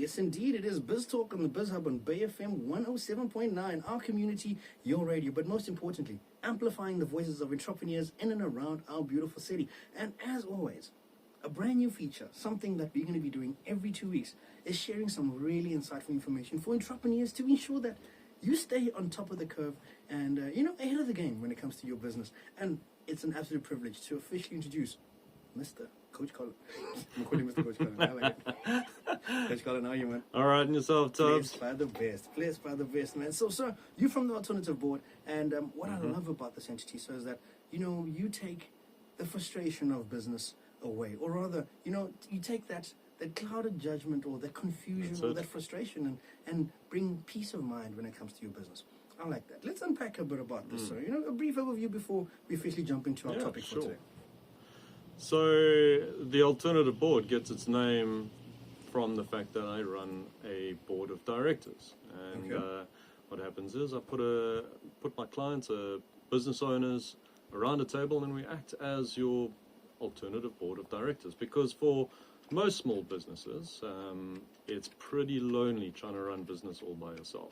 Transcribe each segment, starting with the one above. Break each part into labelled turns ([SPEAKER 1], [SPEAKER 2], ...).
[SPEAKER 1] Yes, indeed, it is Biz Talk on the Biz Hub on Bay FM 107.9, our community, your radio, but most importantly, amplifying the voices of entrepreneurs in and around our beautiful city. And as always, a brand new feature, something that we're going to be doing every 2 weeks, is sharing some really insightful information for entrepreneurs to ensure that you stay on top of the curve and, ahead of the game when it comes to your business. And it's an absolute privilege to officially introduce Mr. Coach Colin. I'm calling Mr. Coach Colin. I like it. Coach Colin, how are you, man?
[SPEAKER 2] All right, and yourself, Tubbs?
[SPEAKER 1] Blessed by the best, man. So, sir, you're from the Alternative Board, and what I love about this entity, sir, is that, you take the frustration of business away, or rather, you take that clouded judgment or that confusion or that frustration and bring peace of mind when it comes to your business. I like that. Let's unpack a bit about this, sir. A brief overview before we officially jump into our topic for today.
[SPEAKER 2] So the Alternative Board gets its name from the fact that I run a board of directors, and what happens is I put my clients, business owners, around a table, and we act as your alternative board of directors, because for most small businesses, it's pretty lonely trying to run business all by yourself.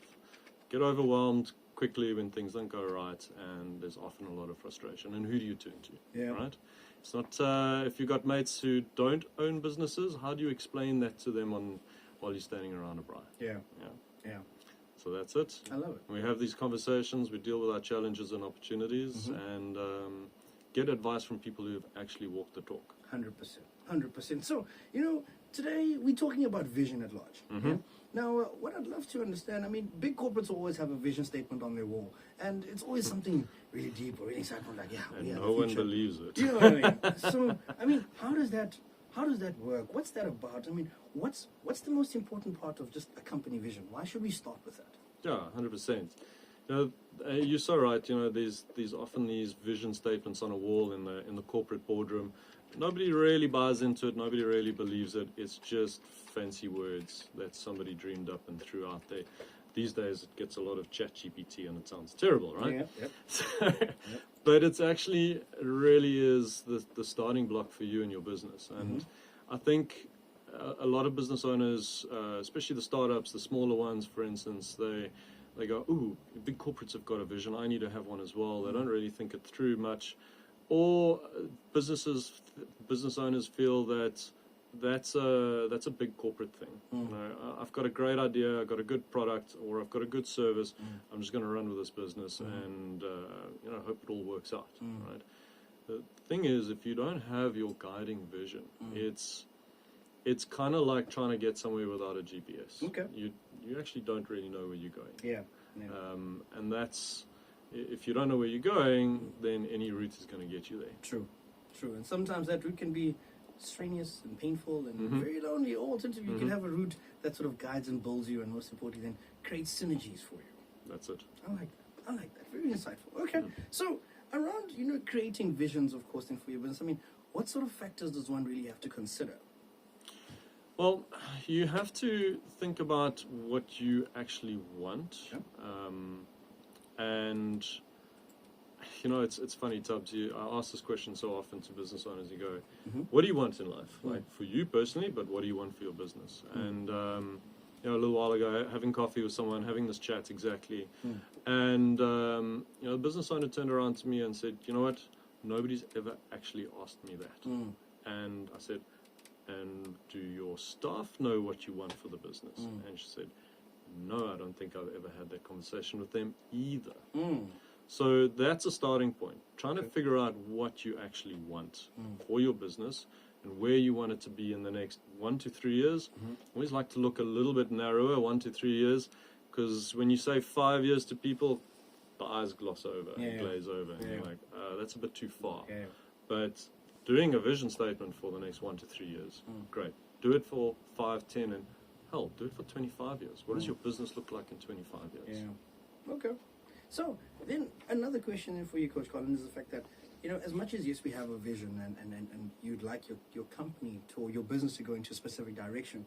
[SPEAKER 2] Get overwhelmed quickly when things don't go right, and there's often a lot of frustration. And who do you turn to? Right? It's not if you've got mates who don't own businesses, how do you explain that to them while you're standing around a braai? Yeah. So that's it.
[SPEAKER 1] I love it.
[SPEAKER 2] We have these conversations, we deal with our challenges and opportunities, and get advice from people who have actually walked the talk.
[SPEAKER 1] 100%. So, today we're talking about vision at large. Yeah? Now, what I'd love to understand, big corporates always have a vision statement on their wall, and it's always something really deep or really insightful, like,
[SPEAKER 2] and no one believes it.
[SPEAKER 1] You know what I mean? So, how does that work? What's that about? What's the most important part of just a company vision? Why should we start with that?
[SPEAKER 2] Yeah, 100%. You're so right. There's often these vision statements on a wall in the corporate boardroom. Nobody really buys into it. Nobody really believes it. It's just fancy words that somebody dreamed up and threw out there. These days, it gets a lot of chat GPT, and it sounds terrible, right? But it's actually really is the starting block for you and your business. And I think a lot of business owners, especially the startups, the smaller ones, for instance, they go, ooh, big corporates have got a vision, I need to have one as well. They don't really think it through much. Or business owners feel that that's a big corporate thing. I've got a great idea, I've got a good product, or I've got a good service. I'm just going to run with this business and hope it all works out. Right. The thing is, if you don't have your guiding vision, it's kind of like trying to get somewhere without a GPS.
[SPEAKER 1] Okay.
[SPEAKER 2] You actually don't really know where you're going.
[SPEAKER 1] Yeah.
[SPEAKER 2] And that's, if you don't know where you're going, then any route is going to get you there.
[SPEAKER 1] True. And sometimes that route can be strenuous and painful and very lonely. Or alternatively, you can have a route that sort of guides and builds you, and most importantly, then creates synergies for you.
[SPEAKER 2] That's it.
[SPEAKER 1] I like that. Very insightful. Okay. So around, creating visions, of course, then for your business, what sort of factors does one really have to consider?
[SPEAKER 2] Well, you have to think about what you actually want. And, it's funny, Tubbs, I ask this question so often to business owners. You go, what do you want in life? Like, for you personally, but what do you want for your business? And, a little while ago, having coffee with someone, having this chat exactly. And, the business owner turned around to me and said, you know what? Nobody's ever actually asked me that. And I said, and do your staff know what you want for the business? And she said, no, I don't think I've ever had that conversation with them either. So that's a starting point. Trying to figure out what you actually want for your business and where you want it to be in the next 1 to 3 years. Always like to look a little bit narrower, 1 to 3 years, because when you say 5 years to people, the eyes gloss over and glaze over, and you're like, that's a bit too far. But doing a vision statement for the next 1 to 3 years, great. Do it for 5, 10, and hell, do it for 25 years. What does your business look like in 25 years?
[SPEAKER 1] Okay. So then another question then for you, Coach Colin, is the fact that, as much as, yes, we have a vision and you'd like your company or your business to go into a specific direction,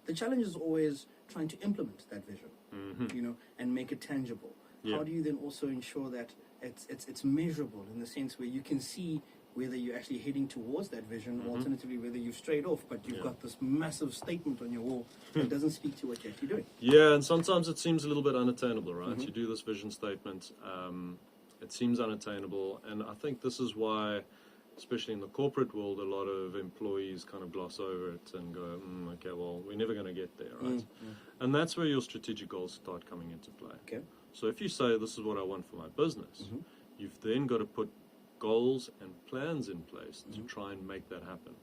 [SPEAKER 1] the challenge is always trying to implement that vision, and make it tangible. How do you then also ensure that it's measurable in the sense where you can see whether you're actually heading towards that vision, or alternatively whether you've strayed off, but you've got this massive statement on your wall that doesn't speak to what you're actually doing.
[SPEAKER 2] Yeah, and sometimes it seems a little bit unattainable, right? You do this vision statement, it seems unattainable, and I think this is why, especially in the corporate world, a lot of employees kind of gloss over it and go, okay, well, we're never going to get there, right? And that's where your strategic goals start coming into play.
[SPEAKER 1] Okay.
[SPEAKER 2] So if you say, this is what I want for my business, you've then got to put goals and plans in place to try and make that happen.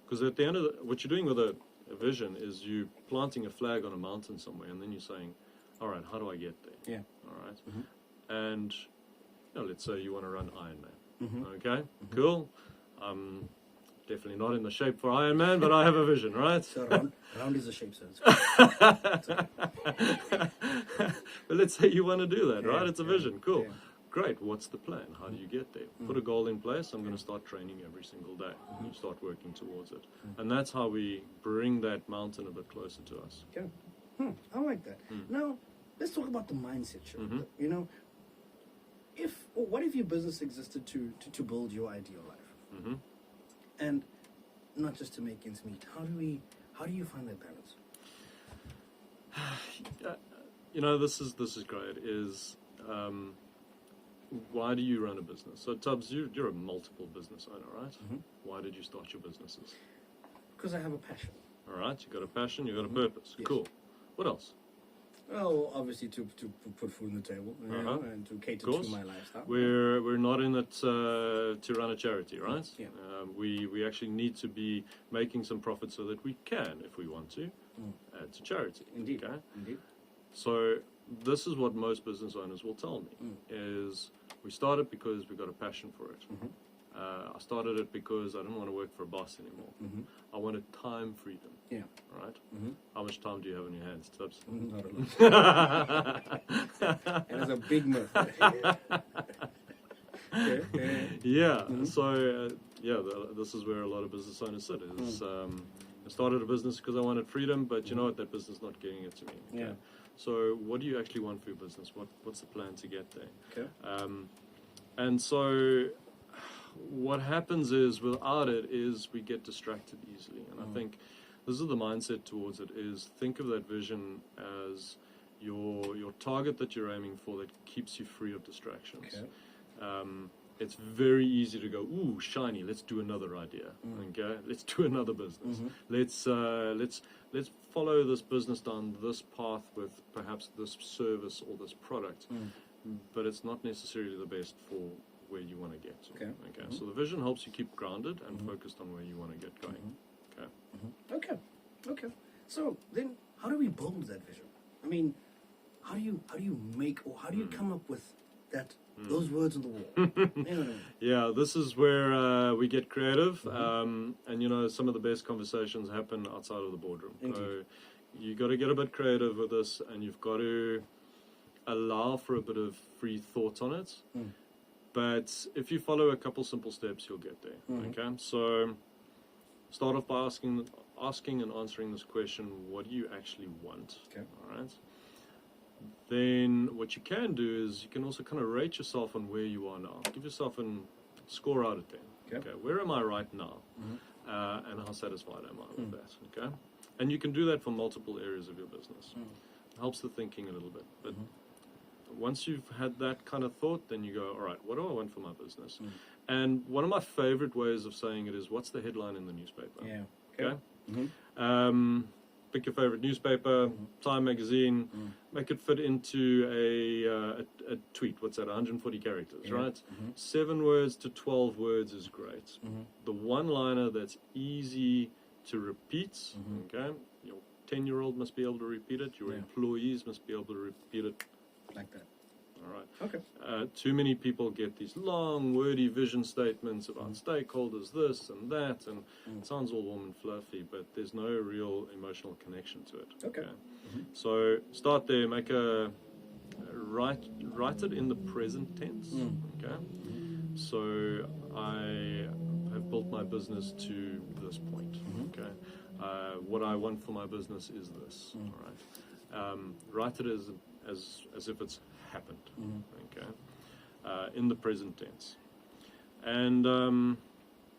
[SPEAKER 2] Because at the end of what you're doing with a vision is you planting a flag on a mountain somewhere, and then you're saying, all right, how do I get there?
[SPEAKER 1] Yeah.
[SPEAKER 2] All right. And let's say you want to run Ironman. Okay, cool. Definitely not in the shape for Ironman, but I have a vision, right?
[SPEAKER 1] So round is the shape, so it's good.
[SPEAKER 2] But let's say you want to do that, right? It's a vision. Cool.
[SPEAKER 1] Yeah.
[SPEAKER 2] Great. What's the plan? How do you get there? Put a goal in place. I'm going to start training every single day. You start working towards it. And that's how we bring that mountain a bit closer to us.
[SPEAKER 1] Okay. I like that. Now, let's talk about the mindset shift. You know, what if your business existed to build your ideal life? And not just to make ends meet. How do you find that balance?
[SPEAKER 2] You know, this is great. Why do you run a business? So Tubbs, you're a multiple business owner, right? Why did you start your businesses?
[SPEAKER 1] Because I have a passion.
[SPEAKER 2] All right, you got a passion, you got a purpose.
[SPEAKER 1] Yes.
[SPEAKER 2] Cool. What else?
[SPEAKER 1] Well, obviously to put food on the table, you know, and to cater to my lifestyle.
[SPEAKER 2] We're not in it to run a charity, right?
[SPEAKER 1] Yeah.
[SPEAKER 2] We actually need to be making some profit so that we can, if we want to, add to charity.
[SPEAKER 1] Indeed.
[SPEAKER 2] Okay?
[SPEAKER 1] Indeed.
[SPEAKER 2] So this is what most business owners will tell me, is we started because we got a passion for it. I started it because I didn't want to work for a boss anymore. I wanted time freedom.
[SPEAKER 1] Yeah.
[SPEAKER 2] Right? How much time do you have on your hands, Tubbs?
[SPEAKER 1] Not a lot. And it's a big myth.
[SPEAKER 2] Yeah. So this is where a lot of business owners sit. I started a business because I wanted freedom, but you know what? That business is not getting it to me. Okay?
[SPEAKER 1] Yeah.
[SPEAKER 2] So what do you actually want for your business? What's the plan to get there?
[SPEAKER 1] Okay.
[SPEAKER 2] And so what happens is without it is we get distracted easily. And I think this is the mindset towards it, is think of that vision as your target that you're aiming for that keeps you free of distractions.
[SPEAKER 1] Okay.
[SPEAKER 2] It's very easy to go, ooh, shiny, let's do another idea. Okay, let's do another business. Let's follow this business down this path with perhaps this service or this product. But it's not necessarily the best for where you want to get to.
[SPEAKER 1] Okay.
[SPEAKER 2] So the vision helps you keep grounded and focused on where you want to get going.
[SPEAKER 1] Okay. So then, how do we build that vision? I mean, how do you make, or how do you come up with those words on the wall? You know what I mean?
[SPEAKER 2] Yeah, this is where we get creative, and you know, some of the best conversations happen outside of the boardroom. So you got to get a bit creative with this, and you've got to allow for a bit of free thought on it. But if you follow a couple simple steps, you'll get there. Okay, so start off by asking and answering this question: what do you actually want?
[SPEAKER 1] Okay.
[SPEAKER 2] All right. Then what you can do is you can also kind of rate yourself on where you are now. Give yourself a score out of 10. Okay. Where am I right now? And how satisfied am I with that? Okay. And you can do that for multiple areas of your business. It helps the thinking a little bit. But once you've had that kind of thought, then you go, all right, what do I want for my business? And one of my favorite ways of saying it is, what's the headline in the newspaper?
[SPEAKER 1] Yeah.
[SPEAKER 2] Okay. Pick your favorite newspaper, Time magazine, make it fit into a tweet. What's that? 140 characters, right? 7 words to 12 words is great. The one-liner that's easy to repeat. Okay, your 10-year-old must be able to repeat it. Your employees must be able to repeat it.
[SPEAKER 1] Like that.
[SPEAKER 2] All right.
[SPEAKER 1] Okay.
[SPEAKER 2] Too many people get these long, wordy vision statements about stakeholders, this and that, and it sounds all warm and fluffy, but there's no real emotional connection to it.
[SPEAKER 1] Okay.
[SPEAKER 2] So start there. Make write it in the present tense. Okay. So I have built my business to this point. Okay. What I want for my business is this. All right. Write it as if it's happened. Okay. In the present tense. And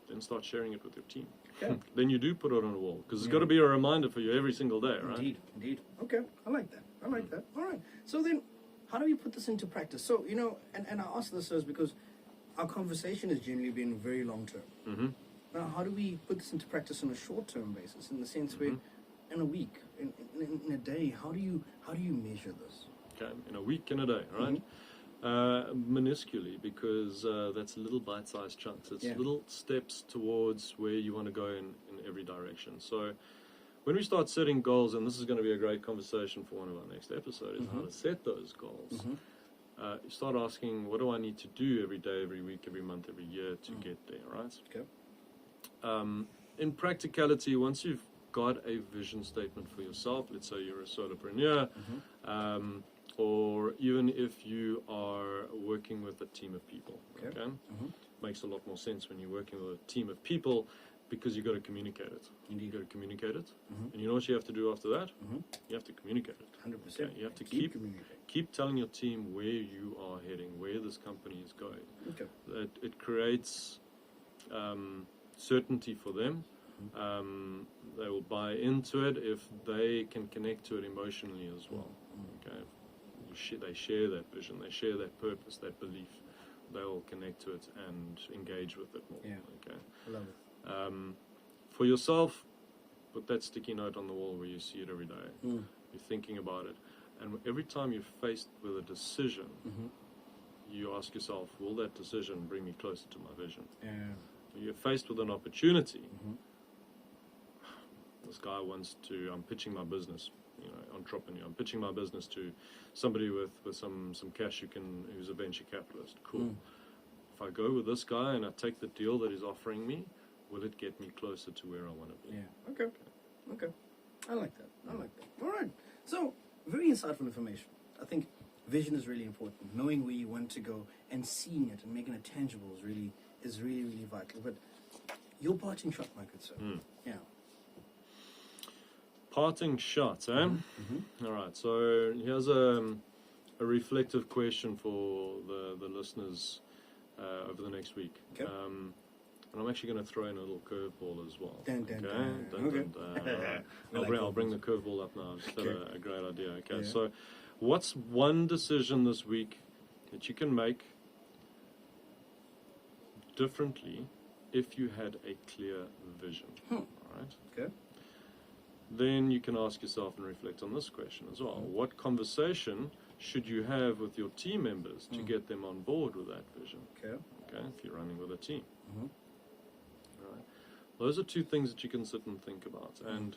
[SPEAKER 2] then start sharing it with your team.
[SPEAKER 1] Okay.
[SPEAKER 2] Then you do put it on a wall, because it's
[SPEAKER 1] Yeah.
[SPEAKER 2] got to be a reminder for you every single day, right?
[SPEAKER 1] Indeed. Okay, I like that. All right. So then, how do we put this into practice? So, and I ask this is because our conversation has generally been very long term.
[SPEAKER 2] Mm-hmm.
[SPEAKER 1] Now, how do we put this into practice on a short term basis? In the sense where, in a week, in a day, how do you measure this?
[SPEAKER 2] Okay, in a week, in a day, right? Minusculely, because that's little bite-sized chunks. It's little steps towards where you want to go in every direction. So when we start setting goals, and this is going to be a great conversation for one of our next episodes, is how to set those goals. You start asking, what do I need to do every day, every week, every month, every year to get there, right?
[SPEAKER 1] Okay.
[SPEAKER 2] In practicality, once you've got a vision statement for yourself, let's say you're a solopreneur, or even if you are working with a team of people, okay? Makes a lot more sense when you're working with a team of people, because you've got to communicate it.
[SPEAKER 1] Indeed.
[SPEAKER 2] You've got to communicate it. And you know what you have to do after that? You have to communicate it.
[SPEAKER 1] 100%.
[SPEAKER 2] Okay? You have to
[SPEAKER 1] communicating.
[SPEAKER 2] keep telling your team where you are heading, where this company is going.
[SPEAKER 1] Okay.
[SPEAKER 2] That it creates certainty for them. They will buy into it if they can connect to it emotionally as well. Okay, they share that vision, they share that purpose, that belief. They will connect to it and engage with it more.
[SPEAKER 1] Yeah.
[SPEAKER 2] Okay.
[SPEAKER 1] I love it.
[SPEAKER 2] For yourself, put that sticky note on the wall where you see it every day. You're thinking about it, and every time you're faced with a decision, you ask yourself, will that decision bring me closer to my vision?
[SPEAKER 1] Yeah.
[SPEAKER 2] You're faced with an opportunity. This guy I'm pitching my business, entrepreneur. I'm pitching my business to somebody with some cash who's a venture capitalist. Cool. If I go with this guy and I take the deal that he's offering me, will it get me closer to where I want to be?
[SPEAKER 1] Yeah. Okay. I like that. All right. So, very insightful information. I think vision is really important. Knowing where you want to go and seeing it and making it tangible is really, really vital. But your parting shot, my good sir. Yeah.
[SPEAKER 2] Parting shot, eh? All right. So here's a reflective question for the listeners over the next week.
[SPEAKER 1] Okay.
[SPEAKER 2] And I'm actually going to throw in a little curveball as well.
[SPEAKER 1] Okay.
[SPEAKER 2] I'll bring the curveball up now. I've just had a great idea. Okay.
[SPEAKER 1] Yeah.
[SPEAKER 2] So, what's one decision this week that you can make differently if you had a clear vision? All right.
[SPEAKER 1] Okay.
[SPEAKER 2] Then you can ask yourself and reflect on this question as well. What conversation should you have with your team members to get them on board with that vision?
[SPEAKER 1] Okay.
[SPEAKER 2] Okay, if you're running with a team. All right. Those are two things that you can sit and think about. And